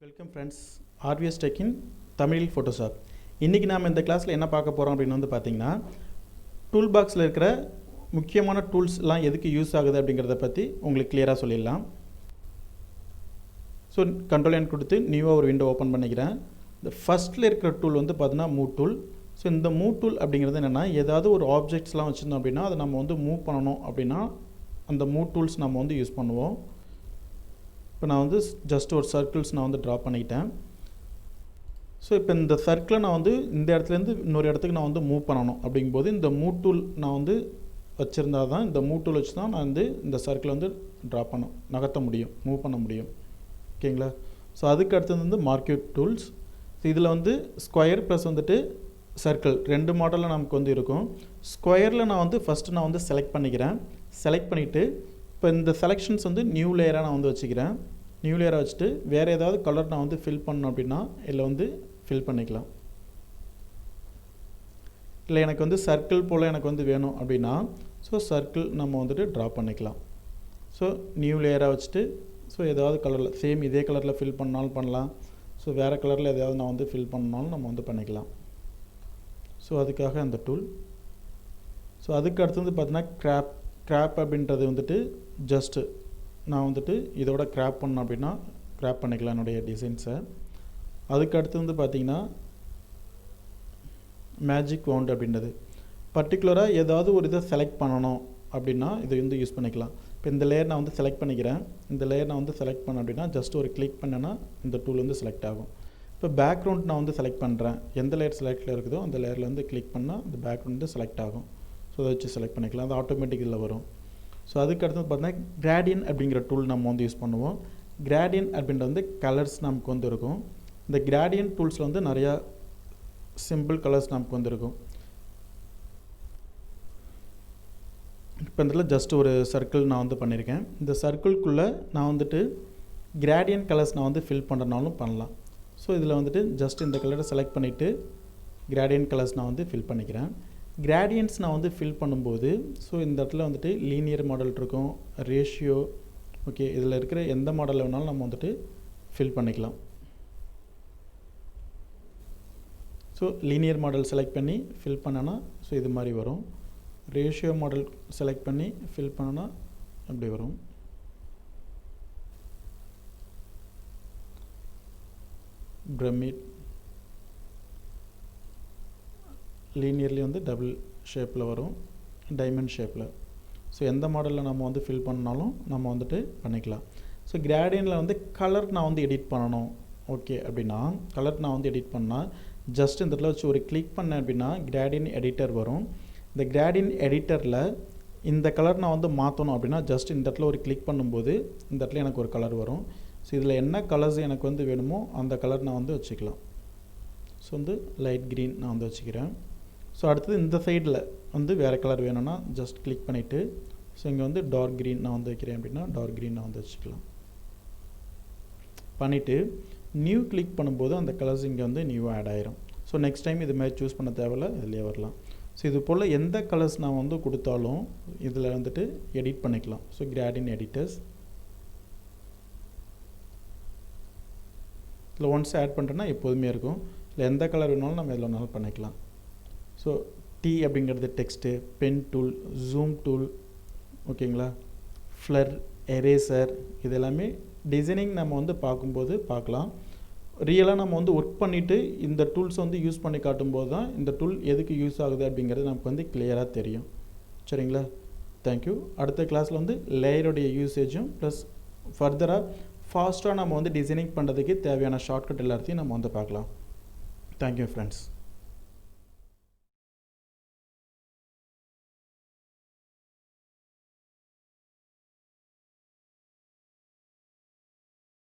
Welcome friends, RVS Tech in தமிழில் Photoshop. இன்றைக்கி நாம் இந்த கிளாஸில் என்ன பார்க்க போகிறோம் அப்படின்னு வந்து பார்த்திங்கன்னா, டூல் பாக்ஸில் இருக்கிற முக்கியமான டூல்ஸ்லாம் எதுக்கு யூஸ் ஆகுது அப்படிங்கிறத பற்றி உங்களுக்கு கிளியராக சொல்லிடலாம். ஸோ கண்ட்ரோல் என் கொடுத்து நியூவாக ஒரு விண்டோ ஓப்பன் பண்ணிக்கிறேன். இந்த ஃபஸ்ட்டில் இருக்கிற டூல் வந்து பார்த்தீங்கன்னா மூவ் டூல். ஸோ இந்த மூவ் டூல் அப்படிங்கிறது என்னென்னா, ஏதாவது ஒரு ஆப்ஜெக்ட்ஸ்லாம் வச்சுருந்தோம் அப்படின்னா அதை நம்ம வந்து மூவ் பண்ணணும் அப்படின்னா அந்த மூவ் டூல்ஸ் நம்ம வந்து யூஸ் பண்ணுவோம். இப்போ நான் வந்து ஜஸ்ட் ஒரு சர்க்கிள்ஸ் நான் வந்து ட்ரா பண்ணிக்கிட்டேன். ஸோ இப்போ இந்த சர்க்கிளை நான் வந்து இந்த இடத்துலேருந்து இன்னொரு இடத்துக்கு நான் வந்து மூவ் பண்ணணும் அப்படிங்கும்போது இந்த மூவ் டூல் நான் வந்து வச்சுருந்தா தான், இந்த மூவ் டூல் வச்சு தான் நான் வந்து இந்த சர்க்கிளை வந்து ட்ரா நகர்த்த முடியும், மூவ் பண்ண முடியும். ஓகேங்களா? ஸோ அதுக்கு அடுத்தது வந்து மார்க்யூட் டூல்ஸ். ஸோ இதில் வந்து ஸ்கொயர் ப்ளஸ் வந்துட்டு சர்க்கிள் ரெண்டு மாடலில் நமக்கு வந்து இருக்கும். ஸ்கொயரில் நான் வந்து ஃபஸ்ட்டு நான் வந்து செலக்ட் பண்ணிக்கிறேன். செலக்ட் பண்ணிவிட்டு இப்போ இந்த செலெக்ஷன்ஸ் வந்து நியூ லேயராக நான் வந்து வச்சுக்கிறேன். நியூ லேயராக வச்சுட்டு வேறு ஏதாவது கலர் நான் வந்து ஃபில் பண்ணணும் அப்படின்னா இதில் வந்து ஃபில் பண்ணிக்கலாம். இல்லை எனக்கு வந்து சர்க்கிள் போல் எனக்கு வந்து வேணும் அப்படின்னா ஸோ சர்க்கிள் நம்ம வந்துட்டு ட்ரா பண்ணிக்கலாம். ஸோ நியூ லேயராக வச்சுட்டு ஸோ ஏதாவது கலரில் சேம் இதே கலரில் ஃபில் பண்ணாலும் பண்ணலாம். ஸோ வேறு கலரில் எதாவது நான் வந்து ஃபில் பண்ணாலும் நம்ம வந்து பண்ணிக்கலாம். ஸோ அதுக்காக அந்த டூல். ஸோ அதுக்கு அடுத்தது பார்த்தீங்கன்னா கிராப் அப்படின்றது வந்துட்டு ஜஸ்ட்டு நான் வந்துட்டு இதோட கிராப் பண்ணணும் அப்படின்னா கிராப் பண்ணிக்கலாம் என்னுடைய டிசைன்ஸை. அதுக்கு அடுத்து வந்து பார்த்திங்கன்னா மேஜிக் வவுண்ட் அப்படின்றது பர்டிகுலராக ஏதாவது ஒரு இதை செலக்ட் பண்ணணும் அப்படின்னா இதை வந்து யூஸ் பண்ணிக்கலாம். இப்போ இந்த லேயர் நான் வந்து செலக்ட் பண்ணிக்கிறேன். இந்த லேயர் நான் வந்து செலக்ட் பண்ணேன் அப்படின்னா ஜஸ்ட் ஒரு கிளிக் பண்ணேன்னா இந்த டூல் வந்து செலக்ட் ஆகும். இப்போ பேக்ரவுண்ட் நான் வந்து செலக்ட் பண்ணுறேன். எந்த லேயர் செலக்டில் இருக்குதோ அந்த லேயரில் வந்து கிளிக் பண்ணால் அந்த பேக்ரவுண்ட் வந்து செலக்ட் ஆகும். ஸோ அதை வச்சு செலக்ட் பண்ணிக்கலாம். அது ஆட்டோமேட்டிக் இதில் வரும். ஸோ அதுக்கு அடுத்து பார்த்தீங்கன்னா கிரேடியன் அப்படிங்கிற டூல் நம்ம வந்து யூஸ் பண்ணுவோம். கிரேடியன் அப்படின்றது வந்து கலர்ஸ் நமக்கு வந்து இருக்கும். இந்த கிரேடியன் டூல்ஸில் வந்து நிறையா சிம்பிள் கலர்ஸ் நமக்கு வந்து இருக்கும். இப்போ இதில் ஜஸ்ட் ஒரு சர்க்கிள் நான் வந்து பண்ணியிருக்கேன். இந்த சர்க்கிள்குள்ளே நான் வந்துட்டு கிரேடியன் கலர்ஸ் நான் வந்து ஃபில் பண்ணுறனாலும் பண்ணலாம். ஸோ இதில் வந்துட்டு ஜஸ்ட் இந்த கலரை செலக்ட் பண்ணிவிட்டு கிரேடியன் கலர்ஸ் நான் வந்து ஃபில் பண்ணிக்கிறேன். கிரேடியன்ஸ் நான் வந்து ஃபில் பண்ணும்போது ஸோ இந்த இடத்துல வந்துட்டு லீனியர் மாடல் இருக்கும், ரேஷியோ, ஓகே, இதில் இருக்கிற எந்த மாடலில் வேணாலும் நம்ம வந்துட்டு ஃபில் பண்ணிக்கலாம். ஸோ லீனியர் மாடல் செலக்ட் பண்ணி ஃபில் பண்ணனா ஸோ இது மாதிரி வரும். ரேஷியோ மாடல் செலக்ட் பண்ணி ஃபில் பண்ணனா அப்படி வரும். பிரமிட் லீனியர்லி வந்து டபுள் ஷேப்பில் வரும், டைமண்ட் ஷேப்பில். ஸோ எந்த மாடலில் நம்ம வந்து ஃபில் பண்ணாலும் நம்ம வந்துட்டு பண்ணிக்கலாம். ஸோ கிரேடியனில் வந்து கலர் நான் வந்து எடிட் பண்ணணும் ஓகே அப்படின்னா கலர் நான் வந்து எடிட் பண்ணால் ஜஸ்ட் இந்த இடத்துல வச்சு ஒரு கிளிக் பண்ணேன் அப்படின்னா கிரேடியன் எடிட்டர் வரும். இந்த கிரேடியன் எடிட்டரில் இந்த கலர் நான் வந்து மாற்றணும் அப்படின்னா ஜஸ்ட் இந்த இடத்துல ஒரு கிளிக் பண்ணும்போது இந்த இடத்துல எனக்கு ஒரு கலர் வரும். ஸோ இதில் என்ன கலர்ஸ் எனக்கு வந்து வேணுமோ அந்த கலர் நான் வந்து வச்சுக்கலாம். ஸோ வந்து லைட் க்ரீன் நான் வந்து வச்சுக்கிறேன். ஸோ அடுத்தது இந்த சைடில் வந்து வேறு கலர் வேணும்னா ஜஸ்ட் கிளிக் பண்ணிவிட்டு ஸோ இங்கே வந்து டார்க் க்ரீன் நான் வந்து வைக்கிறேன் அப்படின்னா டார்க் க்ரீன் நான் வந்து வச்சுக்கலாம். பண்ணிவிட்டு நியூ கிளிக் பண்ணும்போது அந்த கலர்ஸ் இங்கே வந்து நியூவாக ஆட் ஆயிரும். ஸோ நெக்ஸ்ட் டைம் இது மாதிரி சூஸ் பண்ண தேவையில்ல, இதுலேயே வரலாம். ஸோ இது போல் எந்த கலர்ஸ் நான் வந்து கொடுத்தாலும் இதில் வந்துட்டு எடிட் பண்ணிக்கலாம். ஸோ கிரேடியன் எடிட்டர்ஸ் இதில் ஒன்ஸ் ஆட் பண்ணுறேன்னா எப்போதுமே இருக்கும். இல்லை எந்த கலர் வேணாலும் நம்ம இதில் ஒன்றாலும் பண்ணிக்கலாம். ஸோ டி அப்படிங்கிறது text, pen tool, zoom tool, ஓகேங்களா, ஃப்ளர், எரேசர், இது எல்லாமே டிசைனிங் நம்ம வந்து பார்க்கும்போது பார்க்கலாம். ரியலாக நம்ம வந்து ஒர்க் பண்ணிவிட்டு இந்த டூல்ஸ் வந்து யூஸ் பண்ணி காட்டும்போது தான் இந்த டூல் எதுக்கு யூஸ் ஆகுது அப்படிங்கிறது நமக்கு வந்து கிளியராக தெரியும். சரிங்களா? தேங்க்யூ. அடுத்த கிளாஸில் வந்து லேயருடைய யூசேஜும் ப்ளஸ் ஃபர்தராக ஃபாஸ்ட்டாக நம்ம வந்து டிசைனிங் பண்ணுறதுக்கு தேவையான ஷார்ட்கட் எல்லாத்தையும் நம்ம வந்து பார்க்கலாம். Thank you friends.